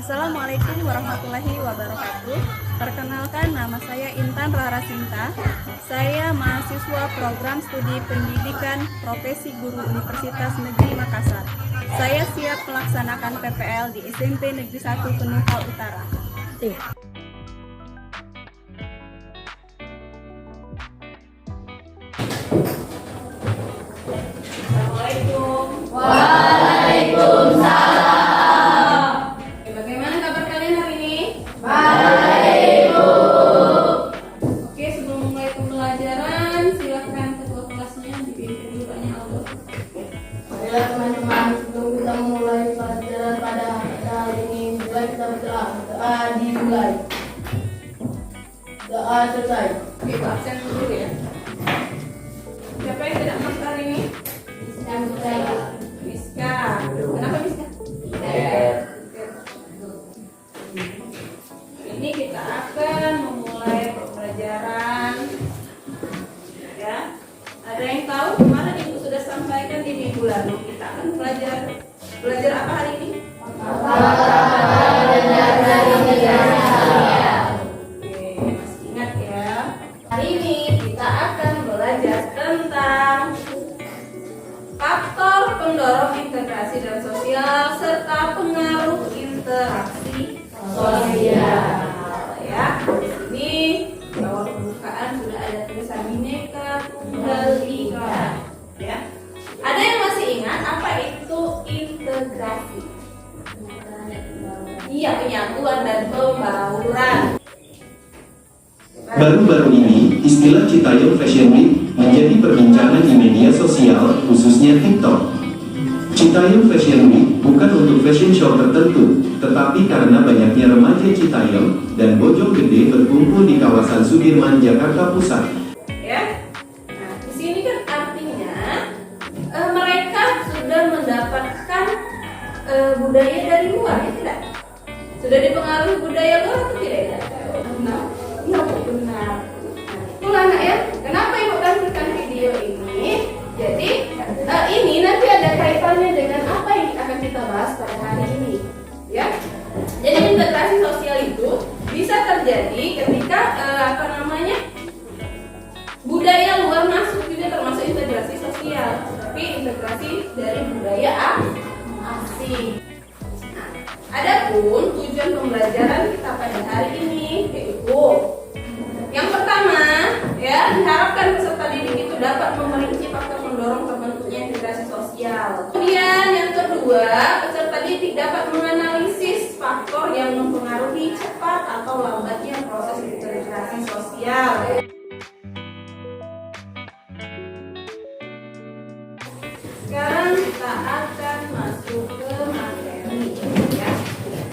Assalamualaikum warahmatullahi wabarakatuh. Perkenalkan, nama saya Intan Rarasinta. Saya mahasiswa program studi pendidikan profesi guru Universitas Negeri Makassar. Saya siap melaksanakan PPL di SMP Negeri 1 Penumpal Utara. Assalamualaikum. Waalaikumsalam. Bagaimana kabar kalian hari ini? Baik, Bu. Oke, sebelum mulai pembelajaran, silakan ketua kelasnya dipimpin dulu Pak Aldo. Baiklah teman-teman, sebelum kita memulai pelajaran pada hari ini, mulai kita berdoa. Doa dimulai. Doa selesai. Oke, Pak, absen dulu ya. Siapa yang tidak masuk hari ini? Rizka. Kenapa Rizka? Ini kita akan memulai pembelajaran. Ya. Ada yang tahu kemarin Ibu sudah sampaikan di minggu lalu kita akan belajar apa hari ini? Oke, masih ingat ya. Hari ini kita akan belajar tentang faktor pendorong integrasi dan sosial serta pengaruh interaksi sosial. Ya, di sini di bawah pembukaan sudah ada tulisan Bhinneka Tunggal Ika. Ya, ada yang masih ingat apa itu integrasi? Iya, penyatuan dan pembauran. Baru-baru ini, istilah Citayam Fashion Week menjadi perbincangan di media sosial, khususnya TikTok. Citayam Fashion Week bukan untuk fashion show tertentu, tetapi karena banyaknya remaja Citayam dan Bojonggede berkumpul di kawasan Sudirman, Jakarta Pusat. Ya, nah di sini kan artinya mereka sudah mendapatkan budaya dari luar, ya tidak? Sudah dipengaruhi budaya luar atau tidak? Benar. Iya, benar. Itulah nak ya. Kenapa Ibu tampilkan video ini? Jadi ini nanti ada kaitannya dengan apa yang akan kita bahas pada hari ini. Ya. Jadi integrasi sosial itu bisa terjadi ketika budaya luar masuk juga termasuk integrasi sosial, tapi integrasi dari budaya asing. Nah, adapun tujuan pembelajaran kita pada hari ini yaitu yang pertama, ya, diharapkan peserta didik itu dapat memerinci faktor pendorong terbentuknya integrasi sosial. Kemudian yang kedua, peserta didik dapat menganalisis faktor yang mempengaruhi cepat atau lambatnya proses integrasi sosial. Sekarang kita akan masuk ke materi, ya.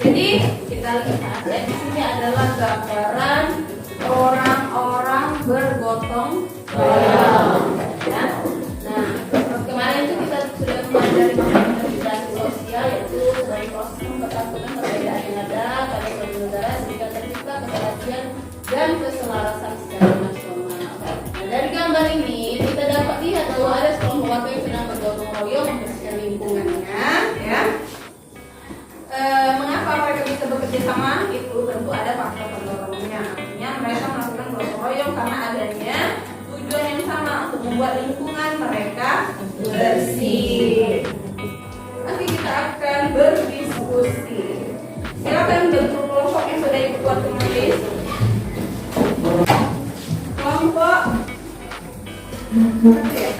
Jadi kita lihat ya, di sini adalah gambaran orang-orang bergotong royong. Ya. Nah, kemarin itu kita sudah mempelajari mengenai integrasi sosial, yaitu dari proses mempersatukan perbedaan yang ada pada suatu negara sehingga tercipta keserasian dan keselarasan secara nasional. Nah, dari gambar ini kita dapat lihat bahwa ada sekelompok warga yang sedang bergotong royong membersihkan lingkungannya. Ya. Mengapa mereka bisa bekerja sama? Itu tentu ada faktor pendorongnya. Artinya mereka melakukan gotong royong karena adanya tujuan yang sama untuk membuat lingkungan mereka bersih. Nanti kita akan berdiskusi. Silakan bentuk kelompok yang sudah ikut buat menulis. Kelompok. Ya.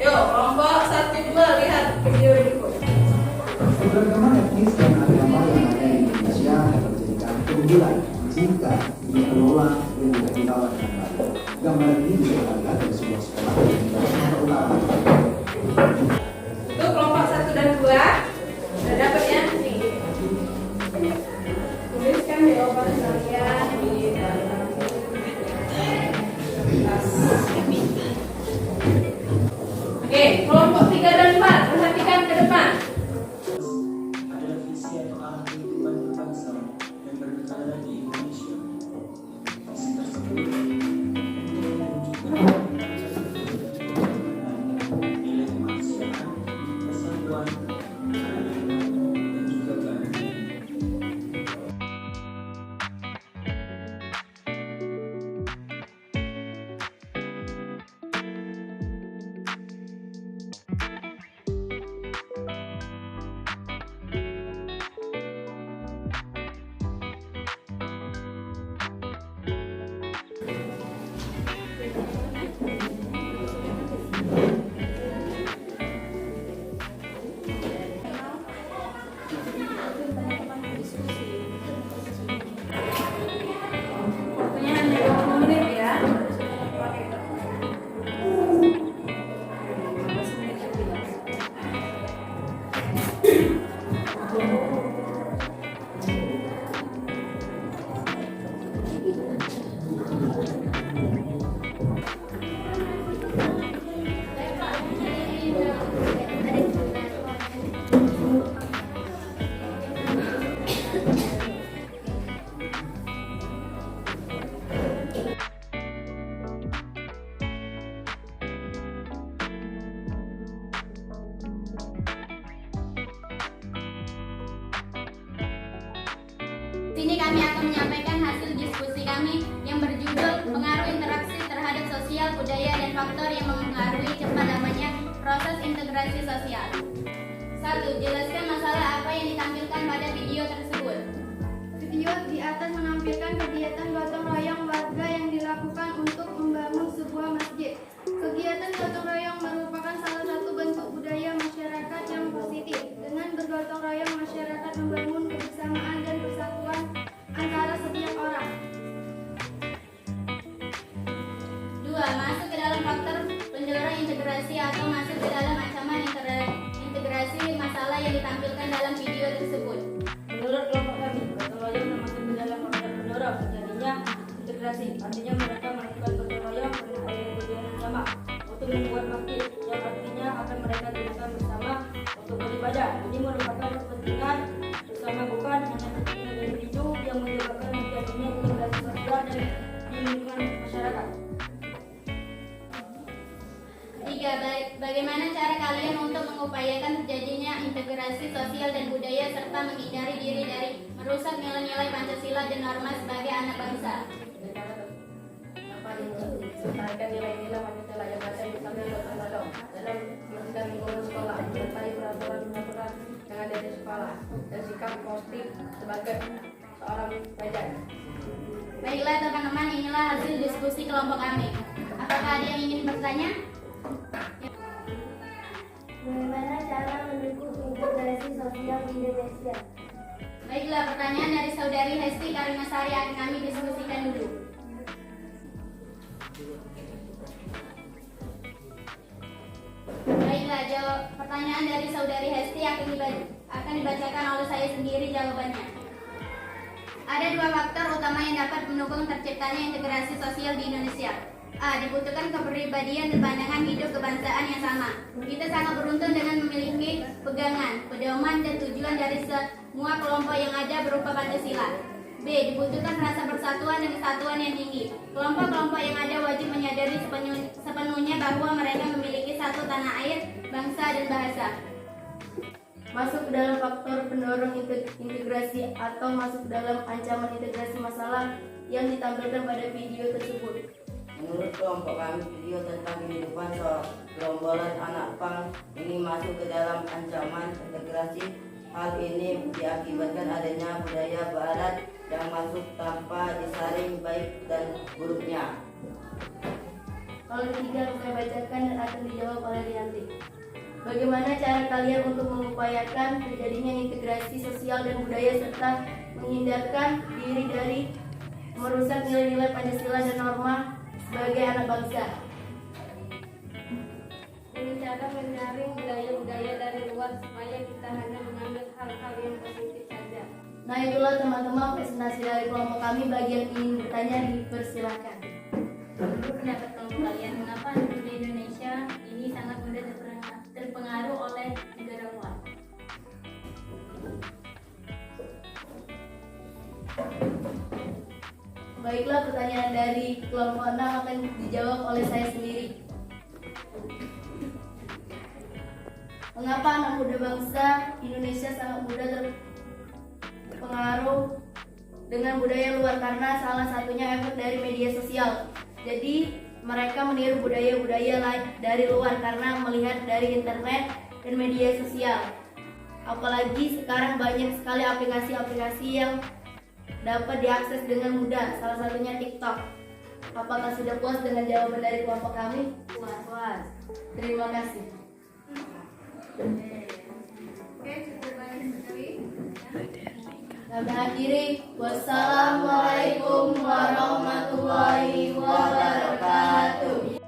Yuk, kelompok 1-2 lihat video berikut. Keberagaman etnis dan agama yang ada di Indonesia dapat dijadikan keunggulan jika dikelola dengan dirawat dengan baik. Gambar ini bisa kita lihat dari sebuah sekolah di Jakarta Utara. Itu kelompok 1 dan 2. Sudah dapat ya? Nih. Tuliskan jawaban kalian di dalam kertas. Oke, kelompok 3 dan 4. Perhatikan ke depan. Adalah visi atau arah kehidupan berbangsa yang berkekalahan di Indonesia. Visi tersebut Sini kami akan menyampaikan hasil diskusi kami yang berjudul pengaruh interaksi terhadap sosial, budaya, dan faktor yang mempengaruhi cepat damainya proses integrasi sosial. 1. Jelaskan masalah apa yang ditampilkan pada video tersebut. Video di atas menampilkan kegiatan gotong royong warga yang dilakukan untuk membangun sebuah masjid. Kegiatan gotong royong merupakan salah satu bentuk budaya masyarakat yang positif. Dengan bergotong royong, masyarakat membangun kebersamaan dan persatuan antara setiap orang. 2. Masuk ke dalam faktor pendorong integrasi atau masuk ke dalam ancaman integrasi masalah yang ditampilkan dalam video tersebut. Menurut kelompok kami, gotong royong termasuk ke dalam faktor pendorong terjadinya integrasi. Artinya mereka melakukan gotong royong karena ada tujuan yang sama untuk membuat masjid, yang artinya akan mereka gunakan bersama untuk beribadah. Ini merupakan kepentingan bersama, bukan hanya kepentingan individu yang menyebabkan terjadinya integrasi sosial dan di lingkungan masyarakat. 3. Bagaimana cara kalian untuk mengupayakan terjadinya integrasi sosial dan budaya serta menghindari diri dari merusak nilai-nilai Pancasila dan norma sebagai anak bangsa? Melestarikan nilai-nilai Pancasila yang ada misalnya gotong royong dalam membersihkan lingkungan sekolah, melestari peraturan-peraturan yang ada di sekolah, dan sikap positif sebagai seorang pelajar. Baiklah teman-teman, inilah hasil diskusi kelompok kami. Apakah ada yang ingin bertanya? Bagaimana cara mendukung integrasi sosial di Indonesia? Baiklah, pertanyaan dari saudari Hesti Karinasari akan kami diskusikan dulu. Baiklah, pertanyaan dari saudari Hesti akan dibacakan oleh saya sendiri jawabannya. Ada 2 faktor utama yang dapat mendukung terciptanya integrasi sosial di Indonesia. A. Dibutuhkan kepribadian dan pandangan hidup kebangsaan yang sama. Kita sangat beruntung dengan memiliki pegangan, pedoman, dan tujuan dari semua kelompok yang ada berupa Pancasila. B. Dibutuhkan rasa persatuan dan kesatuan yang tinggi. Kelompok-kelompok yang ada wajib menyadari sepenuhnya bahwa mereka memiliki satu tanah air, bangsa, dan bahasa. Masuk ke dalam faktor pendorong integrasi atau masuk dalam ancaman integrasi masalah yang ditampilkan pada video tersebut. Menurut kelompok kami, video tentang kehidupan gerombolan anak pang ini masuk ke dalam ancaman integrasi. Hal ini diakibatkan adanya budaya barat yang masuk tanpa disaring baik dan buruknya. Kalau ketiga saya bacakan dan akan dijawab oleh Rianti. Bagaimana cara kalian untuk mengupayakan terjadinya integrasi sosial dan budaya serta menghindarkan diri dari merusak nilai-nilai Pancasila dan norma sebagai anak bangsa? Dengan cara menyaring budaya-budaya dari luar supaya kita hanya mengambil hal-hal yang positif saja. Nah, itulah teman-teman presentasi dari kelompok kami. Bagi yang ingin bertanya dipersilakan. Menurut pendapat kelompok kalian, mengapa anak di Indonesia ini sangat mudah terpengaruh oleh negara luar? Baiklah, pertanyaan dari kelompok 6 akan dijawab oleh saya sendiri. Mengapa anak muda bangsa Indonesia sangat mudah terpengaruh dengan budaya luar? Karena salah satunya efek dari media sosial. Jadi mereka meniru budaya-budaya lain dari luar karena melihat dari internet dan media sosial. Apalagi sekarang banyak sekali aplikasi-aplikasi yang dapat diakses dengan mudah, salah satunya TikTok. Apakah sudah puas dengan jawaban dari kelompok kami? Puas. Terima kasih. Oke, cukup banyak sekali. Kami akhiri. Wassalamualaikum warahmatullahi wabarakatuh.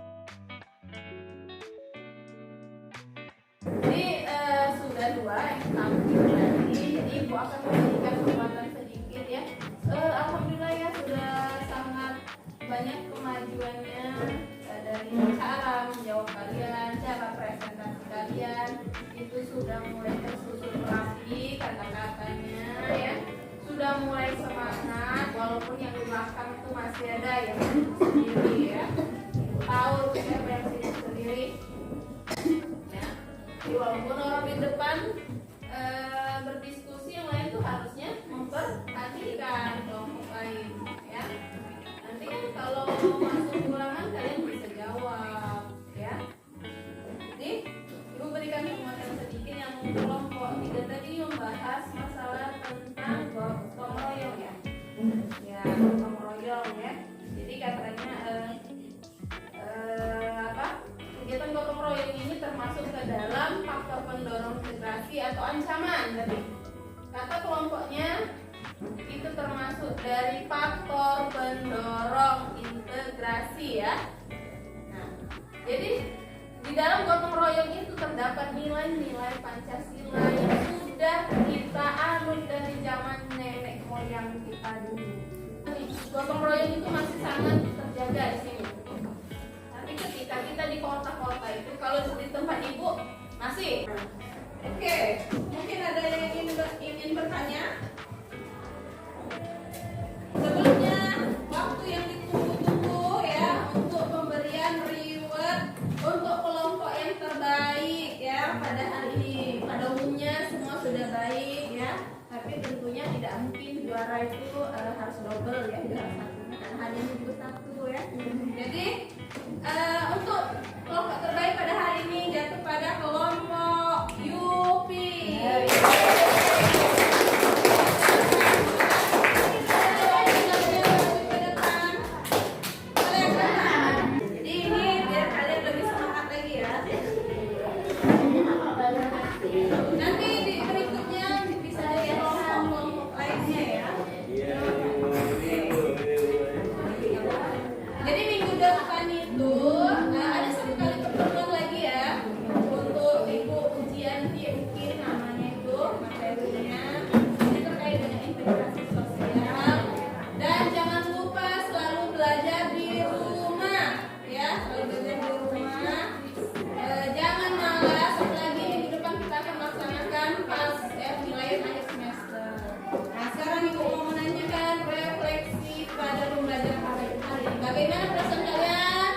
Ini sudah 2 yang tampil tadi, jadi Ibu akan memberikan penguatan sedikit ya. Alhamdulillah ya, sudah sangat banyak kemajuannya dari cara menjawab kalian, cara presentasi kalian itu sudah mulai tersusun rapi kata-katanya ya, sudah mulai semangat walaupun yang di belakang itu masih ada yang sendiri ya, tahu siapa yang sendiri ya. Jadi walaupun orang di depan berdiskusi, yang lain tuh harusnya memperhatikan ancaman tadi. Kata kelompoknya itu termasuk dari faktor pendorong integrasi ya. Nah, jadi di dalam gotong royong itu terdapat nilai-nilai Pancasila yang sudah kita anut dari zaman nenek moyang kita dulu. Gotong royong itu masih sangat terjaga di sini. Tapi ketika kita di kota-kota itu, kalau di tempat ibu masih. Oke, mungkin ada yang ingin bertanya? Sebelumnya, waktu yang ditunggu-tunggu ya untuk pemberian reward untuk kelompok yang terbaik ya pada hari ini. Pada umumnya semua sudah baik ya, tapi tentunya tidak mungkin juara itu harus double ya, juara satunya karena hanya minggu satu ya. Jadi untuk kelompok terbaik pada hari ini jatuh pada kelompok Yupi. Jadi ini biar kalian lebih semangat lagi ya. Nanti di berikutnya bisa dari kelompok lainnya ya. Jadi minggu depan itu ada satu kali pertemuan lagi ya untuk ibu ujian mungkin namanya itu materinya ini terkait dengan integrasi sosial dan jangan lupa selalu belajar di rumah ya, selalu belajar di rumah. Jangan malas, apalagi minggu depan kita akan melaksanakan pas nilai akhir semester. Nah sekarang ibu mau menanyakan refleksi pada pembelajaran hari ini. Bagaimana perasaan kalian?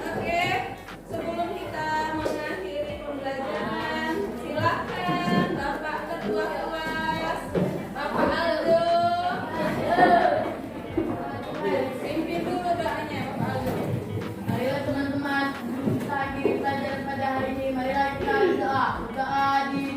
Oke, sebelum kita mengakhiri pembelajaran, silakan Bapak Ketua Kelas, Bapak Aldo, pimpin dulu doanya Bapak Aldo. Ayo teman-teman, kita akhiri pelajaran pada hari ini. Marilah kita berdoa. Doa di